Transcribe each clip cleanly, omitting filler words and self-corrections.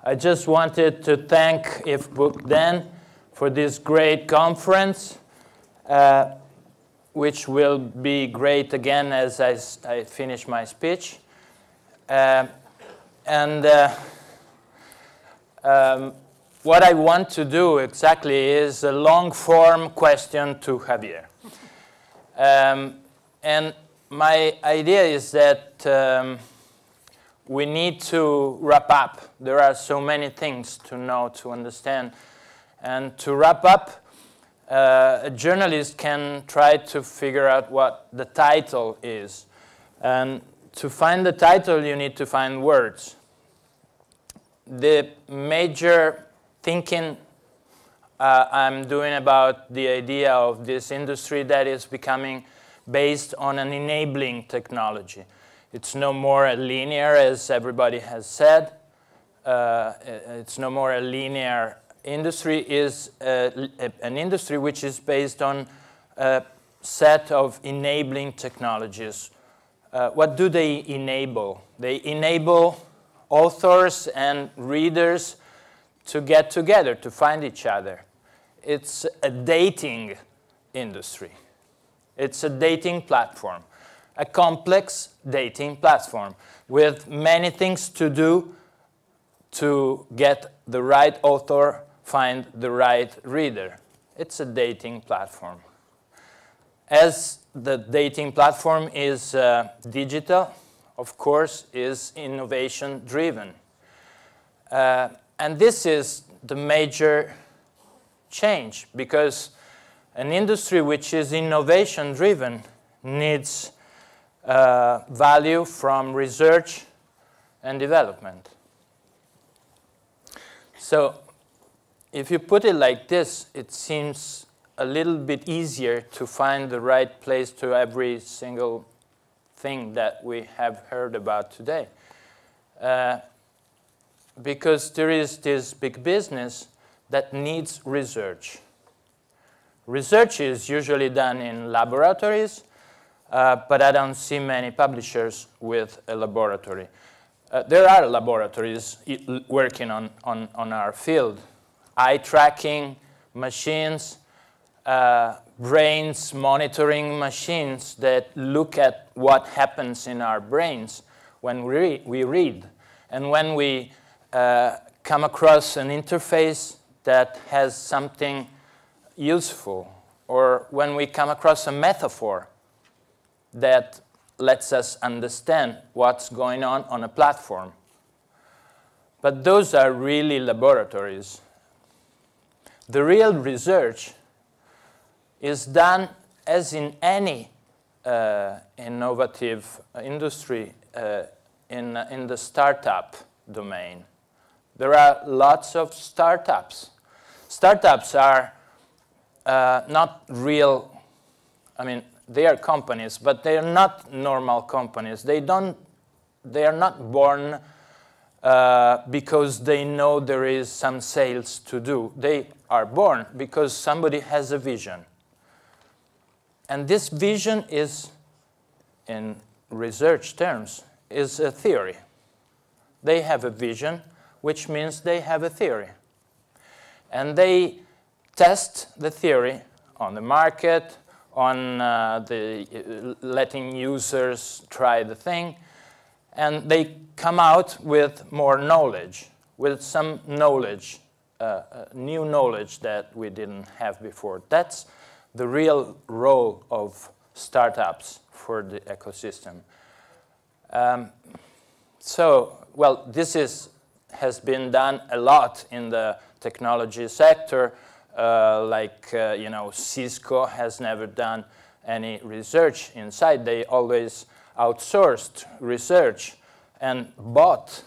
I just wanted to thank IfBookThen for this great conference, which will be great again as I finish my speech. What I want to do exactly is a long-form question to Javier. And my idea is that we need to wrap up. There are so many things to know, to understand. And to wrap up, a journalist can try to figure out what the title is. And to find the title, you need to find words. The major thinking I'm doing about the idea of this industry that is becoming based on an enabling technology. It's no more a linear, as everybody has said. It's no more a linear industry. Is an industry which is based on a set of enabling technologies. What do they enable? They enable authors and readers to get together, to find each other. It's a dating industry. It's a dating platform, a complex dating platform with many things to do to get the right author, find the right reader. It's a dating platform. As the dating platform is digital, of course, is innovation-driven. And this is the major change, because an industry which is innovation-driven needs value from research and development. So if you put it like this, it seems a little bit easier to find the right place to every single thing that we have heard about today. Because there is this big business that needs research. Research is usually done in laboratories, but I don't see many publishers with a laboratory. There are laboratories working on our field. Eye tracking machines, brains monitoring machines that look at what happens in our brains when we read. And when we come across an interface that has something useful, or when we come across a metaphor that lets us understand what's going on a platform. But those are really laboratories. The real research is done, as in any innovative industry, in the startup domain. There are lots of startups. Startups are not real, I mean, they are companies, but they are not normal companies. They are not born because they know there is some sales to do. They are born because somebody has a vision. And this vision is, in research terms, is a theory. They have a vision, which means they have a theory. And they test the theory on the market, on letting users try the thing, and they come out with more knowledge, with some knowledge, new knowledge that we didn't have before. That's the real role of startups for the ecosystem. Well, this has been done a lot in the technology sector. Cisco has never done any research inside. They always outsourced research and bought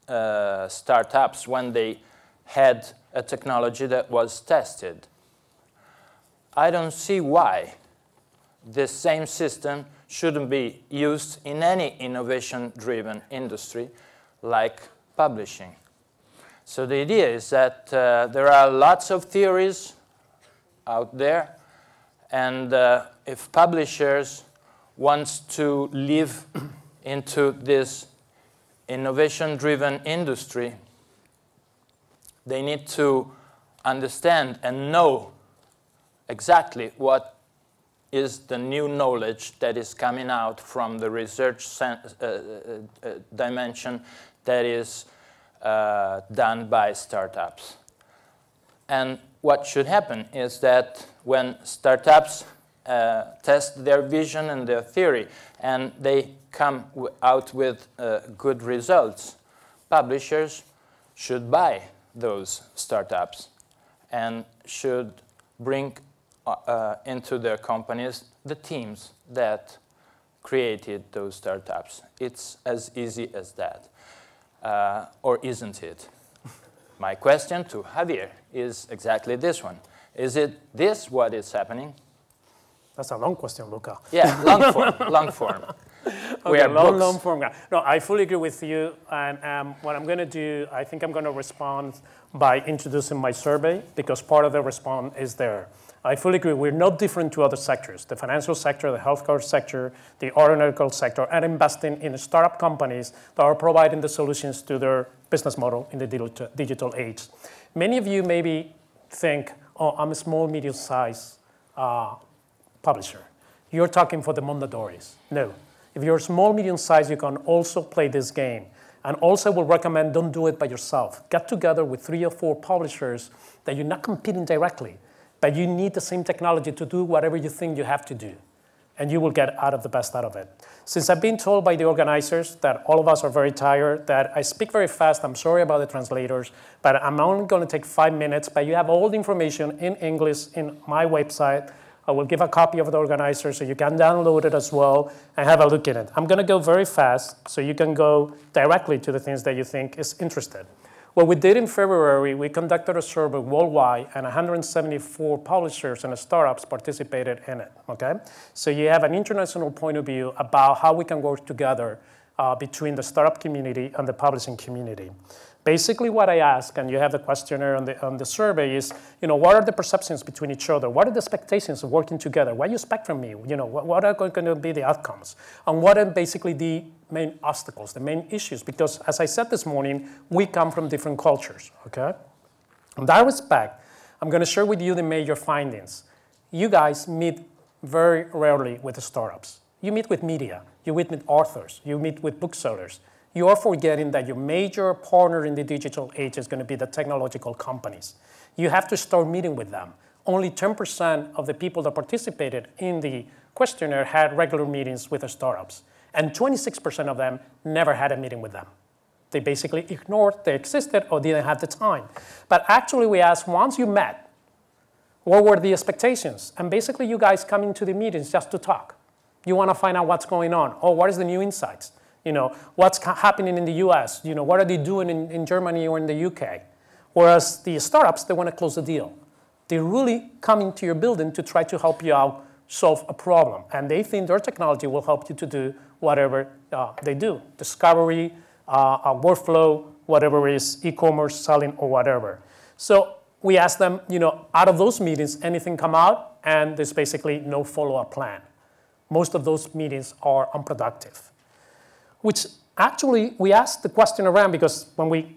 startups when they had a technology that was tested. I don't see why this same system shouldn't be used in any innovation-driven industry like publishing. So the idea is that there are lots of theories out there, and if publishers want to live into this innovation-driven industry, They need to understand and know exactly what is the new knowledge that is coming out from the research dimension that is done by startups. And what should happen is that when startups test their vision and their theory and they come out with good results, publishers should buy those startups and should bring into their companies the teams that created those startups. It's as easy as that. Or isn't it? My question to Javier is exactly this one. Is it this what is happening? That's a long question, Luca. Yeah, long form, long form. We are long form guy. No, I fully agree with you. And what I'm going to do, I think I'm going to respond by introducing my survey, because part of the response is there. I fully agree. We're not different to other sectors. The financial sector, the healthcare sector, the aeronautical sector, and investing in startup companies that are providing the solutions to their business model in the digital age. Many of you maybe think, oh, I'm a small, medium-sized publisher. You're talking for the Mondadori's. No. If you're small, medium-sized, you can also play this game. And also I would recommend don't do it by yourself. Get together with 3 or 4 publishers that you're not competing directly, but you need the same technology to do whatever you think you have to do. And you will get out of the best out of it. Since I've been told by the organizers that all of us are very tired, that I speak very fast, I'm sorry about the translators, but I'm only going to take 5 minutes, but you have all the information in English in my website. I will give a copy of the organizer so you can download it as well and have a look at it. I'm going to go very fast so you can go directly to the things that you think is interested. What we did in February, we conducted a survey worldwide, and 174 publishers and startups participated in it, okay? So you have an international point of view about how we can work together between the startup community and the publishing community. Basically what I ask, and you have the questionnaire on the survey, is, what are the perceptions between each other? What are the expectations of working together? What do you expect from me? What are going to be the outcomes? And what are basically the main obstacles, the main issues? Because as I said this morning, we come from different cultures, okay? In that respect, I'm going to share with you the major findings. You guys meet very rarely with the startups. You meet with media. You meet with authors. You meet with booksellers. You are forgetting that your major partner in the digital age is going to be the technological companies. You have to start meeting with them. Only 10% of the people that participated in the questionnaire had regular meetings with the startups, and 26% of them never had a meeting with them. They basically ignored they existed or didn't have the time. But actually we asked, once you met, what were the expectations? And basically you guys come into the meetings just to talk. You want to find out what's going on. Oh, what is the new insights? What's happening in the US? What are they doing in Germany or in the UK? Whereas the startups, they want to close the deal. They really come into your building to try to help you out solve a problem. And they think their technology will help you to do whatever they do. Discovery, workflow, whatever it is, e-commerce, selling, or whatever. So we ask them, out of those meetings, anything come out? And there's basically no follow-up plan. Most of those meetings are unproductive. Which actually, we asked the question around because when we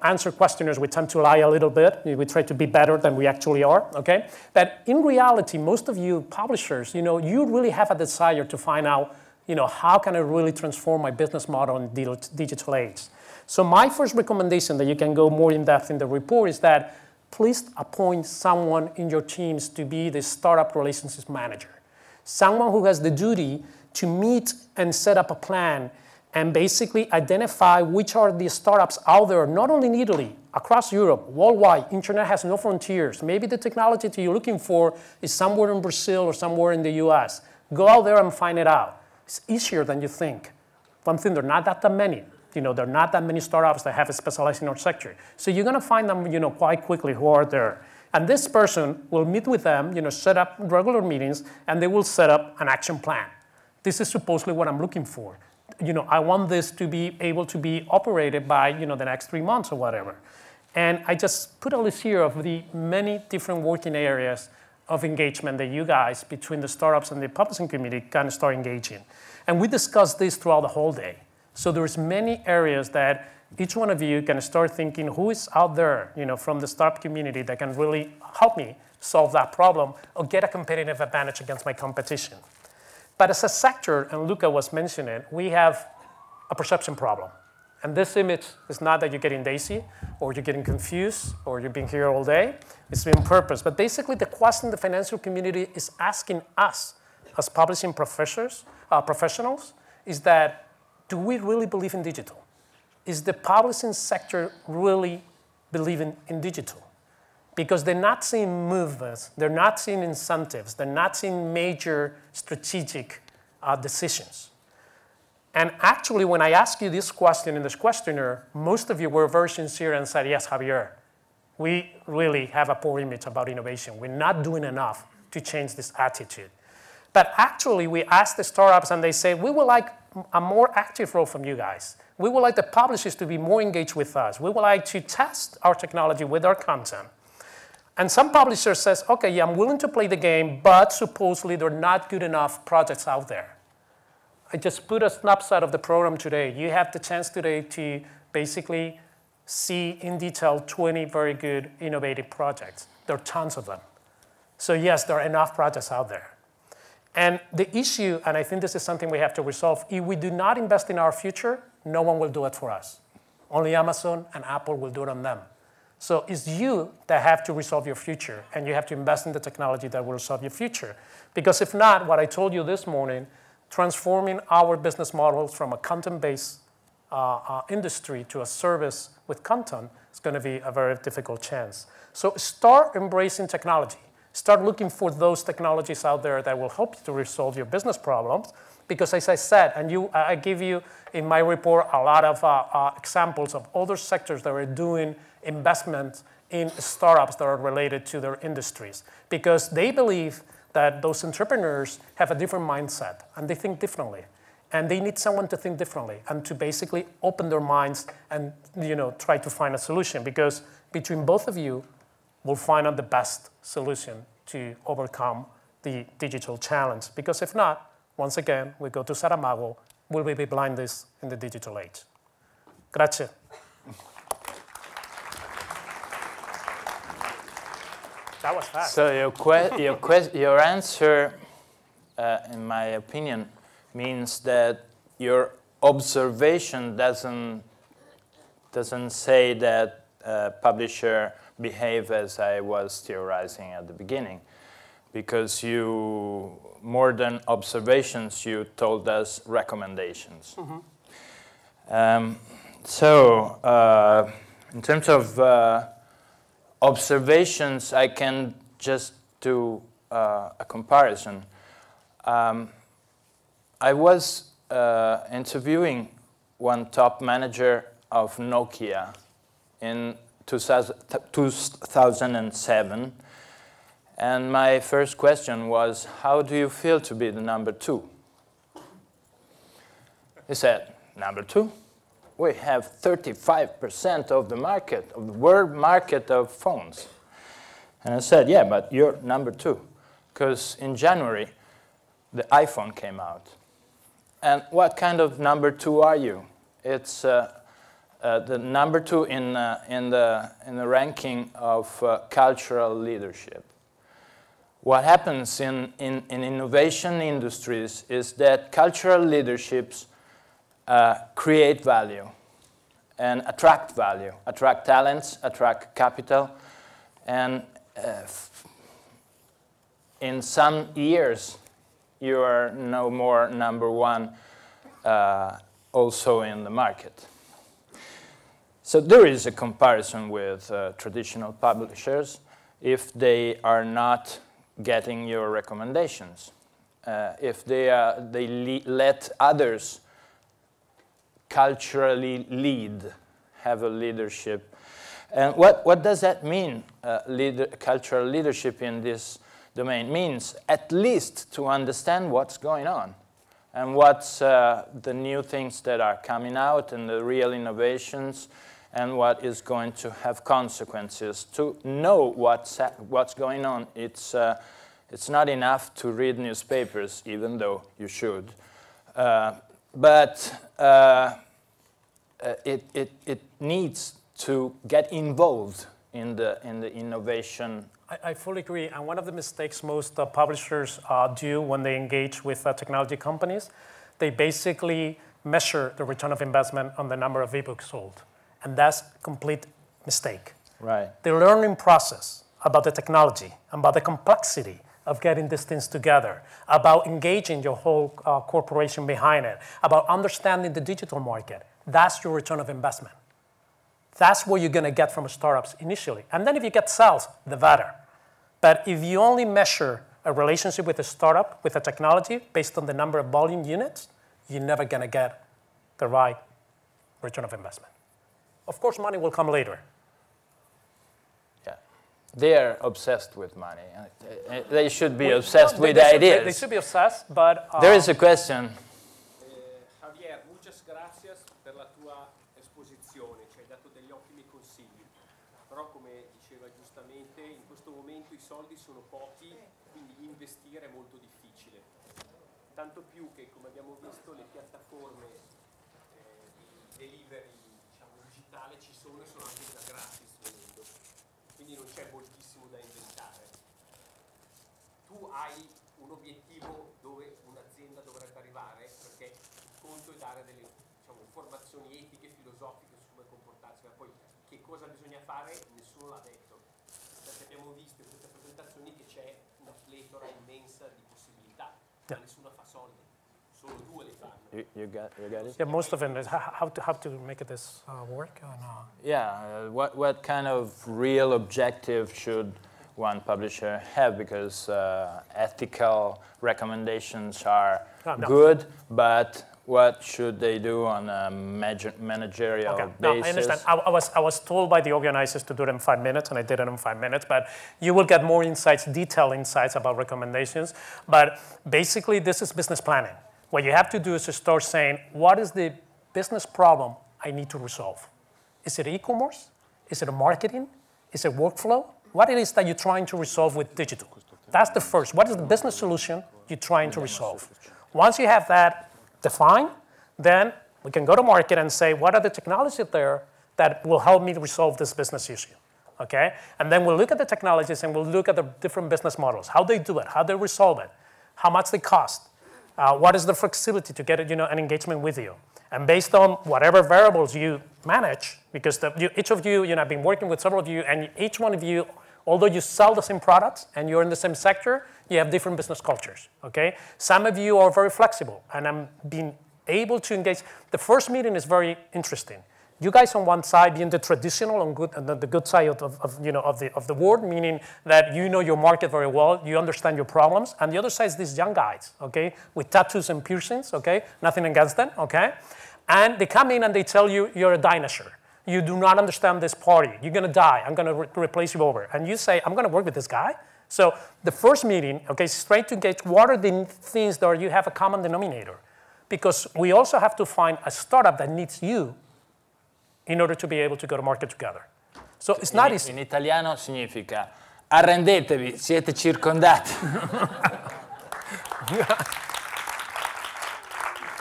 answer questionnaires, we tend to lie a little bit. We try to be better than we actually are, okay? But in reality, most of you publishers, you really have a desire to find out, how can I really transform my business model in the digital age? So my first recommendation that you can go more in depth in the report is that please appoint someone in your teams to be the startup relationships manager. Someone who has the duty to meet and set up a plan and basically identify which are the startups out there, not only in Italy, across Europe, worldwide. Internet has no frontiers. Maybe the technology that you're looking for is somewhere in Brazil or somewhere in the US. Go out there and find it out. It's easier than you think. One thing, there are not that many. There are not that many startups that have specialized in our sector. So you're going to find them quite quickly who are there. And this person will meet with them, set up regular meetings, and they will set up an action plan. This is supposedly what I'm looking for. I want this to be able to be operated by, the next 3 months or whatever. And I just put a list here of the many different working areas of engagement that you guys, between the startups and the publishing community, can start engaging. And we discussed this throughout the whole day. So there's many areas that each one of you can start thinking who is out there, from the startup community that can really help me solve that problem or get a competitive advantage against my competition. But as a sector, and Luca was mentioning, we have a perception problem. And this image is not that you're getting daisy, or you're getting confused, or you've been here all day. It's been purpose. But basically, the question the financial community is asking us as publishing professionals is that, do we really believe in digital? Is the publishing sector really believing in digital? Because they're not seeing movements, they're not seeing incentives, they're not seeing major strategic decisions. And actually, when I asked you this question in this questionnaire, most of you were very sincere and said, yes, Javier, we really have a poor image about innovation. We're not doing enough to change this attitude. But actually, we asked the startups, and they say, we would like a more active role from you guys. We would like the publishers to be more engaged with us. We would like to test our technology with our content. And some publisher says, okay, yeah, I'm willing to play the game, but supposedly there are not good enough projects out there. I just put a snapshot of the program today. You have the chance today to basically see in detail 20 very good innovative projects. There are tons of them. So yes, there are enough projects out there. And the issue, and I think this is something we have to resolve, if we do not invest in our future, no one will do it for us. Only Amazon and Apple will do it on them. So it's you that have to resolve your future, and you have to invest in the technology that will solve your future. Because if not, what I told you this morning, transforming our business models from a content-based industry to a service with content is going to be a very difficult chance. So start embracing technology. Start looking for those technologies out there that will help you to resolve your business problems. Because as I said, and I give you in my report a lot of examples of other sectors that are doing investment in startups that are related to their industries. Because they believe that those entrepreneurs have a different mindset, and they think differently. And they need someone to think differently and to basically open their minds and try to find a solution. Because between both of you, we'll find out the best solution to overcome the digital challenge. Because if not, once again, we go to Saramago, will we be blinded in the digital age? Grazie. That was fast. So your answer, in my opinion, means that your observation doesn't say that publisher behave as I was theorizing at the beginning, because you, more than observations, you told us recommendations. Mm-hmm. In terms of observations, I can just do a comparison. I was interviewing one top manager of Nokia in 2007, and my first question was, how do you feel to be the number 2? He said, number 2? We have 35% of the market, of the world market of phones. And I said, yeah, but you're number 2. Because in January, the iPhone came out. And what kind of number 2 are you? It's the number 2 in the ranking of cultural leadership. What happens in innovation industries is that cultural leaderships create value and attract value, attract talents, attract capital, and in some years you are no more number 1 also in the market. So there is a comparison with traditional publishers if they are not getting your recommendations, if they let others culturally lead, have a leadership. And what does that mean, cultural leadership in this domain? It means at least to understand what's going on and what's the new things that are coming out and the real innovations and what is going to have consequences. To know what's going on, it's not enough to read newspapers, even though you should. But it needs to get involved in the innovation. I fully agree. And one of the mistakes most publishers do when they engage with technology companies, they basically measure the return of investment on the number of ebooks sold. And that's a complete mistake. Right. The learning process about the technology, about the complexity of getting these things together, about engaging your whole corporation behind it, about understanding the digital market, that's your return of investment. That's what you're going to get from startups initially. And then if you get sales, the better. But if you only measure a relationship with a startup, with a technology, based on the number of volume units, you're never going to get the right return of investment. Of course, money will come later. Yeah. They're obsessed with money. They should be obsessed with ideas. They should be obsessed, but... There is a question. Javier, muchas gracias per la tua esposizione, ci hai dato degli ottimi consigli, però come diceva giustamente, in questo momento i soldi sono pochi, quindi investire è molto difficile. Tanto più che, come abbiamo visto, le piattaforme di delivery digitale ci sono e sono anche già gratis volendo, quindi non c'è moltissimo da inventare. Tu hai un obiettivo dove un'azienda dovrebbe arrivare, perché il conto è dare delle informazioni etiche, filosofiche su come comportarsi, ma poi che cosa bisogna fare nessuno l'ha detto, perché abbiamo visto in queste presentazioni che c'è una pletora immensa di possibilità, ma nessuna fa soldi, solo due le fanno. You got it? Yeah, most of it is how to make this work. Or no? Yeah, what kind of real objective should one publisher have? Because ethical recommendations are good, but what should they do on a managerial basis? No, I understand. I was told by the organizers to do it in 5 minutes, and I did it in 5 minutes, but you will get more insights, detailed insights about recommendations. But basically, this is business planning. What you have to do is to start saying, what is the business problem I need to resolve? Is it e-commerce? Is it a marketing? Is it workflow? What it is that you're trying to resolve with digital? That's the first. What is the business solution you're trying to resolve? Once you have that defined, then we can go to market and say, what are the technologies there that will help me to resolve this business issue? Okay? And then we'll look at the technologies and we'll look at the different business models, how they do it, how they resolve it, how much they cost, what is the flexibility to get an engagement with you. And based on whatever variables you manage, because each of you, I've been working with several of you, and each one of you, although you sell the same products and you're in the same sector, you have different business cultures, okay? Some of you are very flexible, and I'm being able to engage. The first meeting is very interesting. You guys on one side being the traditional and the good side of the word, meaning that you know your market very well, you understand your problems, and the other side is these young guys, okay, with tattoos and piercings, okay, nothing against them, okay, and they come in and they tell you you're a dinosaur. You do not understand this party. You're going to die. I'm going to replace you over. And you say, I'm going to work with this guy. So the first meeting, okay, straight to engage, what are the things that you have a common denominator? Because we also have to find a startup that needs you in order to be able to go to market together. So it's not easy. In italiano significa arrendetevi, siete circondati.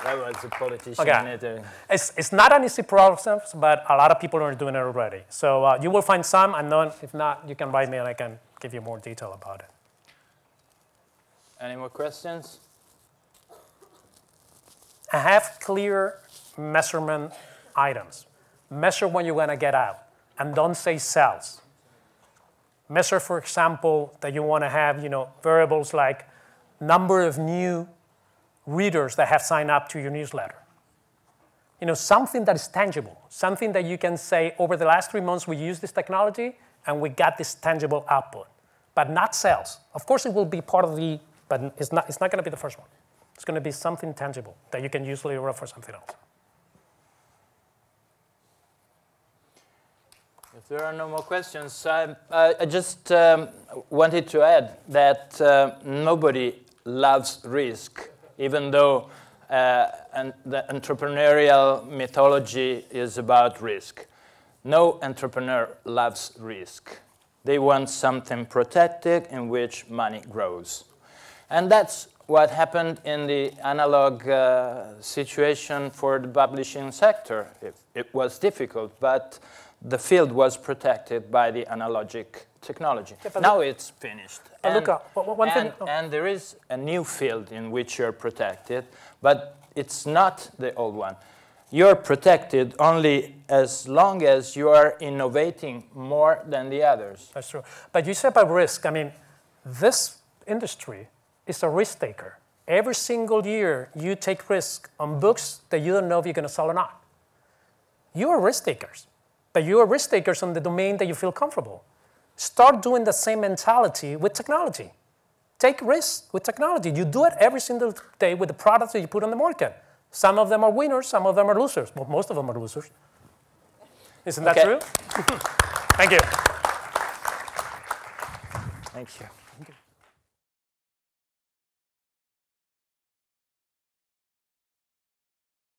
That was a politician. Okay. It's not an easy process, but a lot of people are doing it already. So you will find some, and then if not, you can write me and I can give you more detail about it. Any more questions? I have clear measurement items. Measure when you're going to get out, and don't say sales. Measure, for example, that you want to have variables like number of new readers that have signed up to your newsletter. Something that is tangible, something that you can say, over the last 3 months, we used this technology, and we got this tangible output, but not sales. Of course, it will be part of but it's not going to be the first one. It's going to be something tangible that you can use later for something else. If there are no more questions, I just wanted to add that nobody loves risk, even though the entrepreneurial mythology is about risk. No entrepreneur loves risk. They want something protected in which money grows. And that's what happened in the analog situation for the publishing sector. It was difficult, but the field was protected by the analogic technology. Yeah, now it's finished. Luca, one thing. And there is a new field in which you're protected, but it's not the old one. You're protected only as long as you are innovating more than the others. That's true. But you said about risk. I mean, this industry is a risk taker. Every single year, you take risk on books that you don't know if you're going to sell or not. You are risk takers, but you are risk takers on the domain that you feel comfortable. Start doing the same mentality with technology. Take risks with technology. You do it every single day with the products that you put on the market. Some of them are winners, some of them are losers, but most of them are losers. Isn't that true? Thank you. Thank you.